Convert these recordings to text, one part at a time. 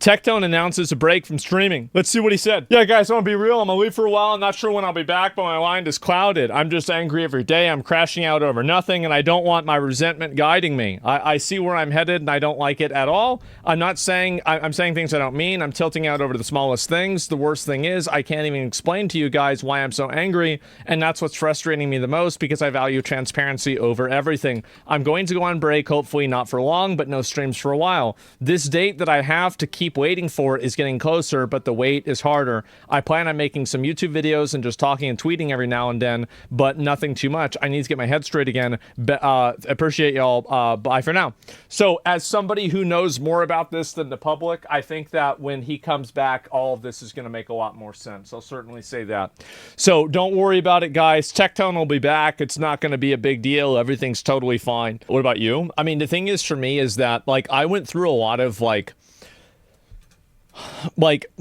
Tectone announces a break from streaming. Let's see what he said. Yeah, guys, I'm gonna be real. I'm gonna leave for a while. I'm not sure when I'll be back, but my mind is clouded. I'm just angry every day. I'm crashing out over nothing, and I don't want my resentment guiding me. I see where I'm headed, and I don't like it at all. I'm saying things I don't mean. I'm tilting out over the smallest things. The worst thing is, I can't even explain to you guys why I'm so angry, and that's what's frustrating me the most, because I value transparency over everything. I'm going to go on break, hopefully not for long, but no streams for a while. This date that I have to keep waiting for is getting closer, but the wait is harder. I plan on making some YouTube videos and just talking and tweeting every now and then, but nothing too much. I need to get my head straight again. Appreciate y'all. Bye for now. So as somebody who knows more about this than the public, I think that when he comes back, all of this is going to make a lot more sense. I'll certainly say that. So don't worry about it, guys. Tectone will be back. It's not going to be a big deal. Everything's totally fine. What about you? I mean, the thing is for me is that, like, I went through a lot of, like,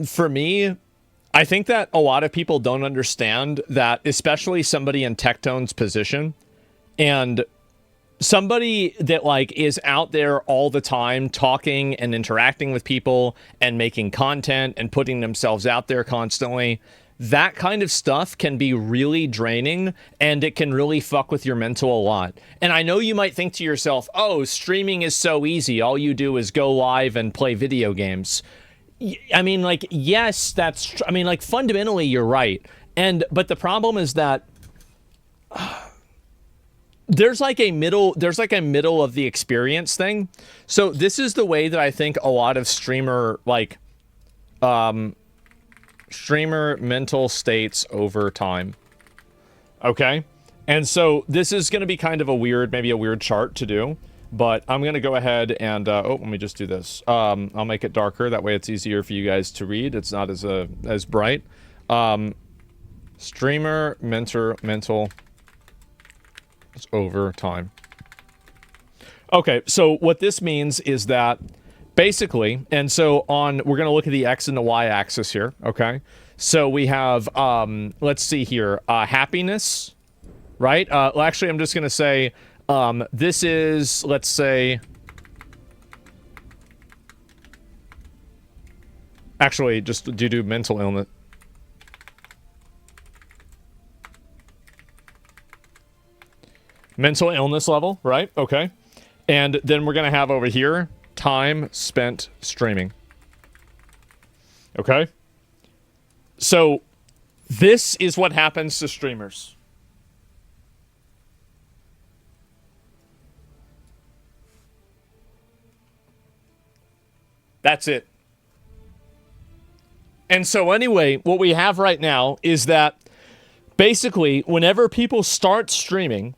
for me, I think that a lot of people don't understand that, especially somebody in Tectone's position and somebody that, like, is out there all the time talking and interacting with people and making content and putting themselves out there constantly. That kind of stuff can be really draining, and it can really fuck with your mental a lot. And I know you might think to yourself, oh, streaming is so easy. All you do is go live and play video games. I mean, like, yes, that's, I mean, like, fundamentally, you're right. But the problem is that there's like a middle of the experience thing. So this is the way that I think a lot of streamer mental states over time. Okay. And so this is going to be kind of maybe a weird chart to do. But I'm going to go ahead and, let me just do this. I'll make it darker. That way it's easier for you guys to read. It's not as bright. Streamer mental over time. Okay, so what this means is that basically, and so we're going to look at the X and the Y axis here, okay? So we have, let's see here, happiness, right? Well, actually, I'm just going to say, this is, let's say, actually, just do mental illness. Mental illness level, right? Okay. And then we're going to have over here, time spent streaming. Okay. So this is what happens to streamers. That's it. And so anyway, what we have right now is that basically whenever people start streaming,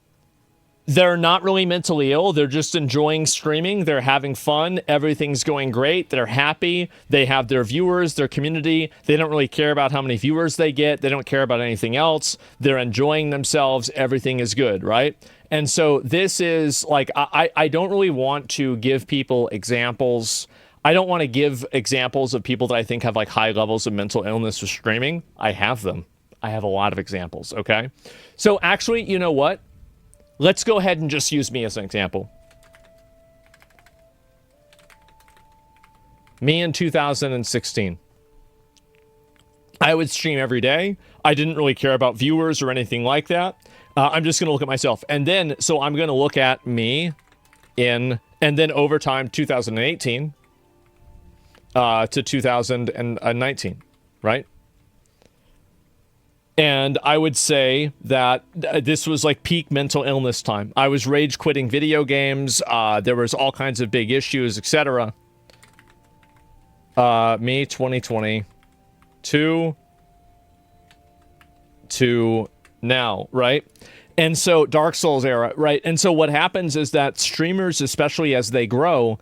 they're not really mentally ill. They're just enjoying streaming. They're having fun. Everything's going great. They're happy. They have their viewers, their community. They don't really care about how many viewers they get. They don't care about anything else. They're enjoying themselves. Everything is good, right? And so this is like, I don't really want to give people examples. I don't want to give examples of people that I think have like high levels of mental illness for streaming. I have them. I have a lot of examples, okay? So actually, you know what? Let's go ahead and just use me as an example. Me in 2016. I would stream every day. I didn't really care about viewers or anything like that. I'm just going to look at myself. And then, so I'm going to look at me and then over time, 2018 to 2019, right? And I would say that this was like peak mental illness time. I was rage quitting video games. There was all kinds of big issues, etc. Me, 2020 to now, right? And so Dark Souls era, right? And so what happens is that streamers, especially as they grow,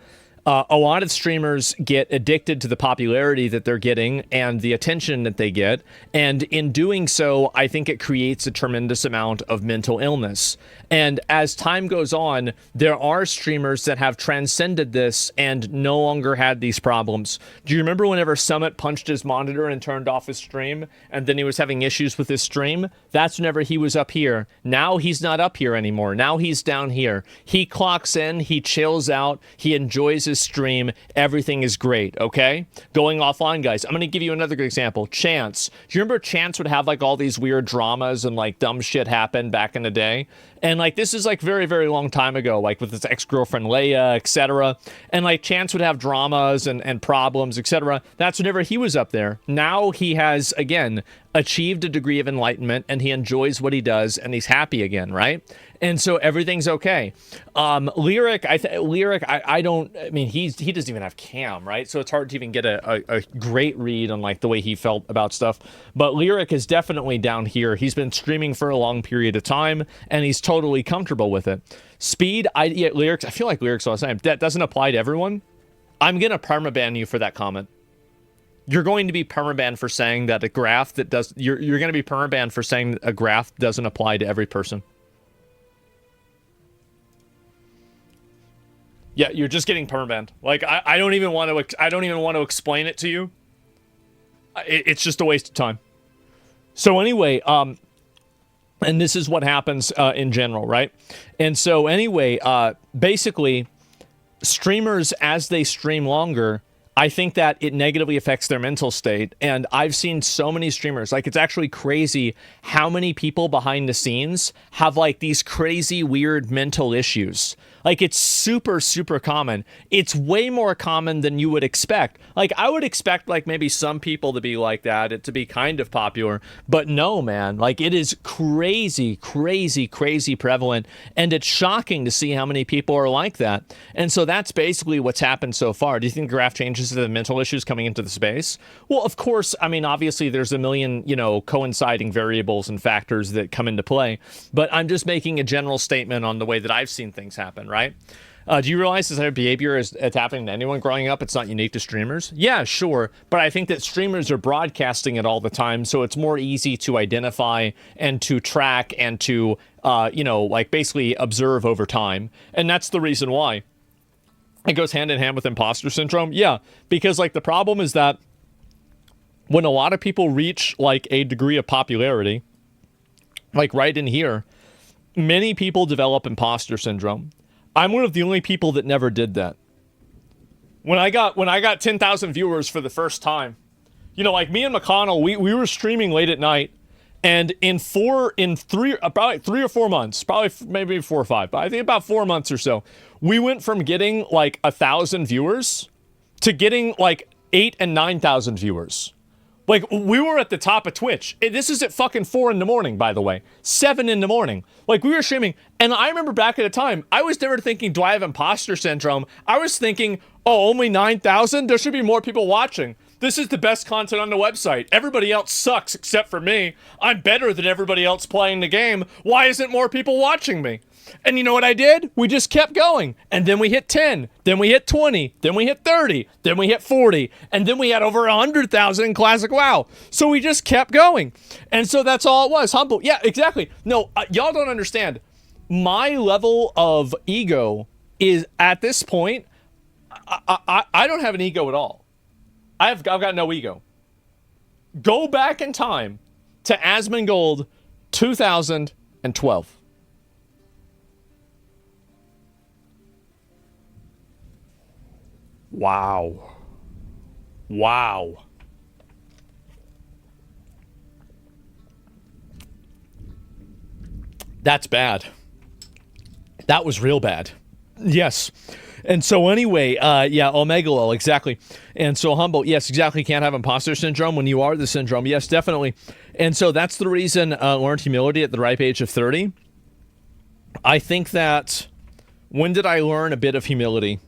a lot of streamers get addicted to the popularity that they're getting and the attention that they get. And in doing so, I think it creates a tremendous amount of mental illness. And as time goes on, there are streamers that have transcended this and no longer had these problems. Do you remember whenever Summit punched his monitor and turned off his stream, and then he was having issues with his stream? That's whenever he was up here. Now he's not up here anymore. Now he's down here. He clocks in, he chills out, he enjoys his stream, everything is great, okay? Going offline, guys. I'm going to give you another good example. Chance. Do you remember Chance would have like all these weird dramas and like dumb shit happen back in the day? And like this is like very, very long time ago, like with his ex-girlfriend Leia, etc. And like Chance would have dramas and problems, etc. That's whenever he was up there. Now he has, again, achieved a degree of enlightenment and he enjoys what he does and he's happy again, right? And so everything's okay. Lyric, I mean, he doesn't even have cam, right? So it's hard to even get a great read on like the way he felt about stuff. But Lyric is definitely down here. He's been streaming for a long period of time and he's totally comfortable with it. Speed, Lyrics, I feel like Lyrics all the time. That doesn't apply to everyone. I'm going to permaban you for that comment. You're going to be permabanned for saying that a graph that does, you're going to be permabanned for saying that a graph doesn't apply to every person. Yeah, you're just getting permabanned. Like I don't even want to explain it to you. It's just a waste of time. So anyway, and this is what happens in general, right? And so anyway, basically, streamers as they stream longer, I think that it negatively affects their mental state. And I've seen so many streamers, like it's actually crazy how many people behind the scenes have like these crazy weird mental issues. Like it's super, super common. It's way more common than you would expect. Like I would expect like maybe some people to be like that, it to be kind of popular, but no, man, like it is crazy, crazy, crazy prevalent. And it's shocking to see how many people are like that. And so that's basically what's happened so far. Do you think the graph changes the mental issues coming into the space? Well, of course, I mean, obviously there's a million, coinciding variables and factors that come into play, but I'm just making a general statement on the way that I've seen things happen, right? Do you realize this type of behavior is happening to anyone growing up? It's not unique to streamers? Yeah, sure. But I think that streamers are broadcasting it all the time, so it's more easy to identify and to track and to, basically observe over time. And that's the reason why. It goes hand in hand with imposter syndrome. Yeah, because like the problem is that when a lot of people reach like a degree of popularity, like right in here, many people develop imposter syndrome. I'm one of the only people that never did that. When I got 10,000 viewers for the first time, like me and McConnell, we were streaming late at night, and about 3 or 4 months, probably maybe 4 or 5, but I think about 4 months or so, we went from getting like 1,000 viewers to getting like 8,000 and 9,000 viewers. Like, we were at the top of Twitch. This is at fucking 4 in the morning, by the way. 7 in the morning. Like, we were streaming. And I remember back at the time, I was never thinking, do I have imposter syndrome? I was thinking, oh, only 9,000? There should be more people watching. This is the best content on the website. Everybody else sucks except for me. I'm better than everybody else playing the game. Why isn't more people watching me? And you know what I did? We just kept going. And then we hit 10. Then we hit 20. Then we hit 30. Then we hit 40. And then we had over 100,000 in Classic WoW. So we just kept going. And so that's all it was. Humble. Yeah, exactly. No, y'all don't understand. My level of ego is, at this point, I don't have an ego at all. I've got no ego. Go back in time to Asmongold 2012. Wow. Wow. That's bad. That was real bad. Yes. And so anyway, Omega, exactly. And so Humble, yes, exactly, can't have imposter syndrome when you are the syndrome. Yes, definitely. And so that's the reason learned humility at the ripe age of 30. I think that, when did I learn a bit of humility?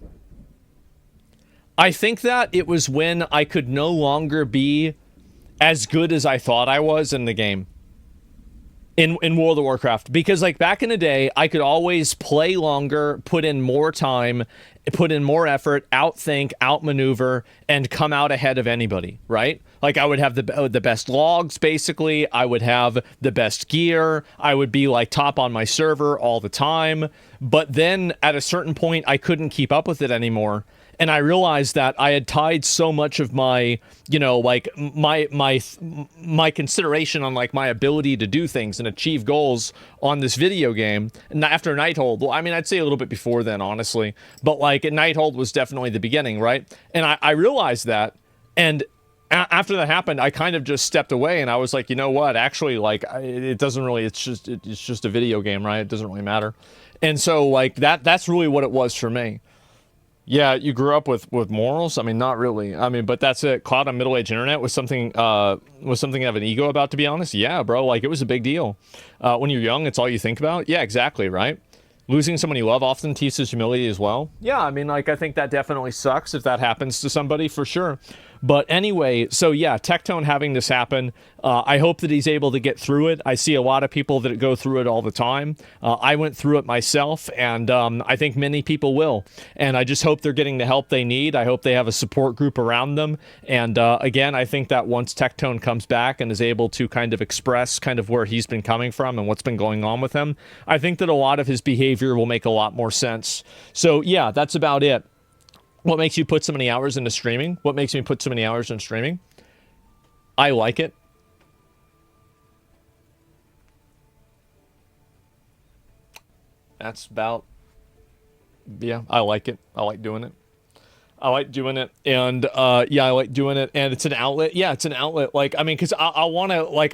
I think that it was when I could no longer be as good as I thought I was in the game. In World of Warcraft, because like back in the day, I could always play longer, put in more time, put in more effort, outthink, outmaneuver, and come out ahead of anybody, right? Like I would have the best logs, basically. I would have the best gear. I would be like top on my server all the time. But then at a certain point, I couldn't keep up with it anymore. And I realized that I had tied so much of my, you know, like my consideration on like my ability to do things and achieve goals on this video game. And after Nighthold, well, I mean, I'd say a little bit before then, honestly, but like Nighthold was definitely the beginning, right? And I realized that, and after that happened, I kind of just stepped away, and I was like, you know what? Actually, like, it doesn't really. It's just a video game, right? It doesn't really matter. And so, like, that's really what it was for me. Yeah, you grew up with morals. I mean, not really. I mean, but that's it. Caught on middle-aged internet was something to have an ego about. To be honest, yeah, bro. Like, it was a big deal. When you're young, it's all you think about. Yeah, exactly, right. Losing someone you love often teaches humility as well. Yeah, I mean, like, I think that definitely sucks if that happens to somebody, for sure. But anyway, so yeah, Tectone having this happen, I hope that he's able to get through it. I see a lot of people that go through it all the time. I went through it myself, and I think many people will. And I just hope they're getting the help they need. I hope they have a support group around them. And again, I think that once Tectone comes back and is able to kind of express kind of where he's been coming from and what's been going on with him, I think that a lot of his behavior will make a lot more sense. So yeah, that's about it. What makes you put so many hours into streaming? What makes me put so many hours into streaming? I like it. That's about, yeah, I like it. I like doing it. I like doing it. And yeah, I like doing it. And it's an outlet. Yeah, it's an outlet. Like, I mean, because I want to, like,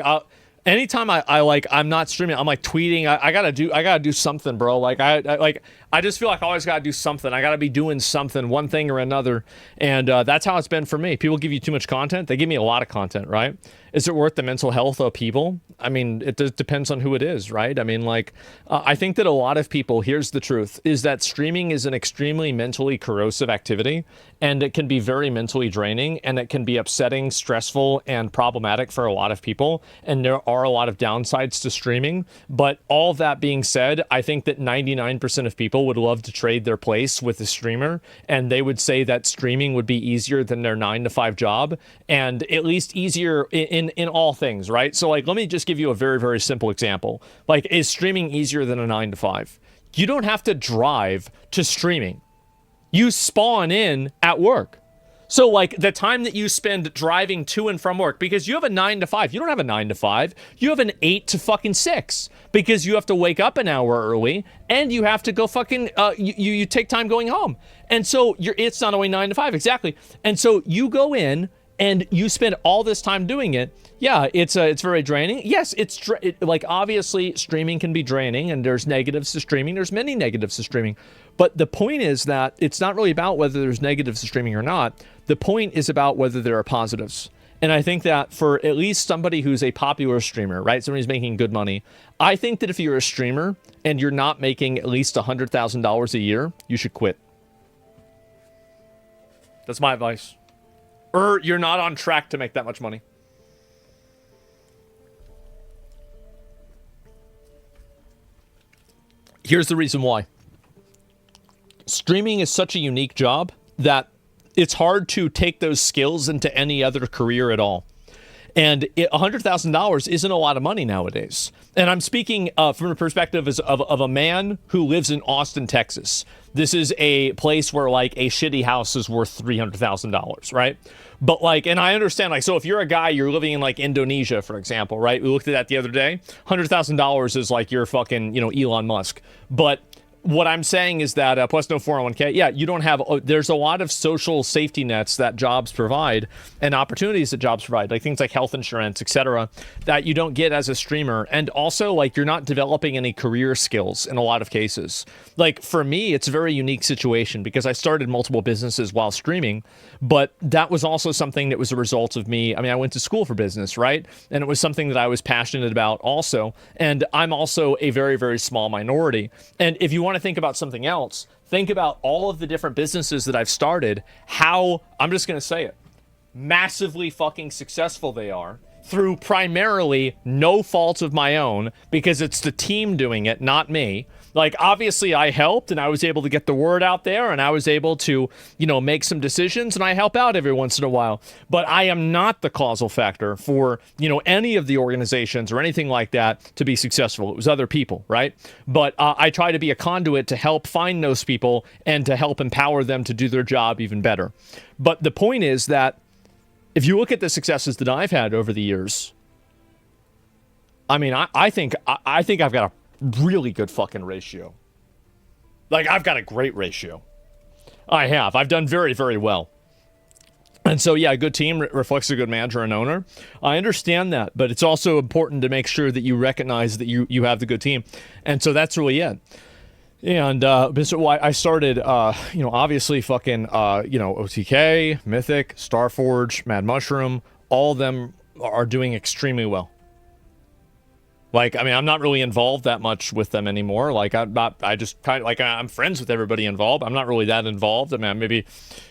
anytime I'm not streaming, I'm like tweeting. I gotta do something, bro. Like I just feel like I always gotta do something. I gotta be doing something, one thing or another. And that's how it's been for me. People give you too much content. They give me a lot of content, right? Is it worth the mental health of people? I mean, it depends on who it is, right? I mean, like, I think that a lot of people, here's the truth, is that streaming is an extremely mentally corrosive activity, and it can be very mentally draining, and it can be upsetting, stressful, and problematic for a lot of people. And there are a lot of downsides to streaming. But all that being said, I think that 99% of people would love to trade their place with a streamer, and they would say that streaming would be easier than their 9-to-5 job, and at least easier in all things, right? So, like, let me just give you a very, very simple example. Like, is streaming easier than a 9-to-5? You don't have to drive to streaming. You spawn in at work. So, like, the time that you spend driving to and from work, because you have a 9-to-5, you don't have a 9-to-5, you have an 8-to-6, because you have to wake up an hour early, and you have to go fucking, you take time going home. And so, it's not only 9-to-5, exactly. And so, you go in, and you spend all this time doing it. Yeah, it's very draining. Yes, like, obviously streaming can be draining, and there's negatives to streaming. There's many negatives to streaming. But the point is that it's not really about whether there's negatives to streaming or not. The point is about whether there are positives. And I think that for at least somebody who's a popular streamer, right? Somebody who's making good money. I think that if you're a streamer and you're not making at least $100,000 a year, you should quit. That's my advice. Or you're not on track to make that much money. Here's the reason why. Streaming is such a unique job that it's hard to take those skills into any other career at all. And $100,000 isn't a lot of money nowadays. And I'm speaking from the perspective of a man who lives in Austin, Texas. This is a place where, like, a shitty house is worth $300,000, right? But, like, and I understand, like, so if you're a guy, you're living in, like, Indonesia, for example, right? We looked at that the other day. $100,000 is like you're fucking, you know, Elon Musk. But what I'm saying is that plus no 401k, yeah, you don't have, there's a lot of social safety nets that jobs provide and opportunities that jobs provide, like things like health insurance, etc., that you don't get as a streamer. And also, like, you're not developing any career skills in a lot of cases. Like, for me, it's a very unique situation because I started multiple businesses while streaming, but that was also something that was a result of me. I mean, I went to school for business, right? And it was something that I was passionate about also. And I'm also a very, very small minority. And if you want to think about something else, think about all of the different businesses that I've started, how, I'm just going to say it, massively fucking successful they are through primarily no fault of my own, because it's the team doing it, not me. Like, obviously I helped and I was able to get the word out there and I was able to, make some decisions, and I help out every once in a while. But I am not the causal factor for, any of the organizations or anything like that to be successful. It was other people, right? But I try to be a conduit to help find those people and to help empower them to do their job even better. But the point is that if you look at the successes that I've had over the years, I mean, I think I've got a really good fucking ratio. Like, I've got a great ratio. I have. I've done very, very well. And so, yeah, a good team reflects a good manager and owner. I understand that, but it's also important to make sure that you recognize that you have the good team. And so that's really it. And so I started, obviously fucking, OTK, Mythic, Starforge, Mad Mushroom, all of them are doing extremely well. Like, I mean, I'm not really involved that much with them anymore. Like, I'm friends with everybody involved. I'm not really that involved. I mean, maybe,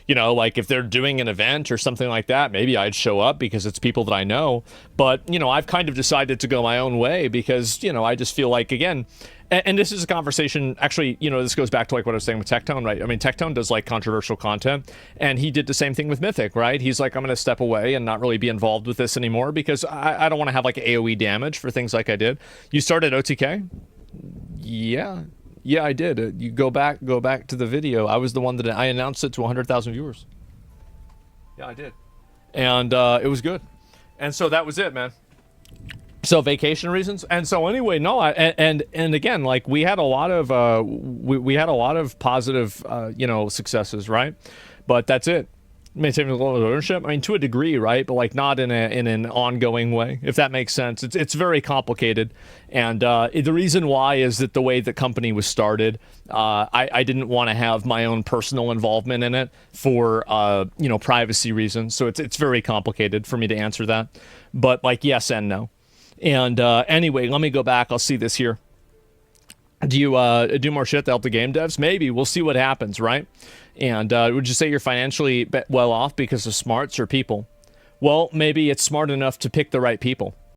like if they're doing an event or something like that, maybe I'd show up because it's people that I know. But, I've kind of decided to go my own way because, I just feel like, again, and this is a conversation, actually, this goes back to like what I was saying with Tectone, right? I mean, Tectone does like controversial content, and he did the same thing with Mythic, right? He's like, I'm going to step away and not really be involved with this anymore because I don't want to have like AoE damage for things like I did. You started OTK? Yeah, I did. You go back to the video. I was the one that I announced it to 100,000 viewers. Yeah, I did. And it was good. And so that was it, man. So vacation reasons, and so anyway, no, and again, like we had a lot of we had a lot of positive successes, right? But that's it. Maintaining a little ownership, I mean, to a degree, right? But like not in an ongoing way, if that makes sense. It's very complicated, and the reason why is that the way the company was started, I didn't want to have my own personal involvement in it for privacy reasons. So it's very complicated for me to answer that. But like yes and no. And anyway, let me go back. I'll see this here. Do you do more shit to help the game devs? Maybe. We'll see what happens, right? And would you say you're financially well off because of smarts or people? Well, maybe it's smart enough to pick the right people.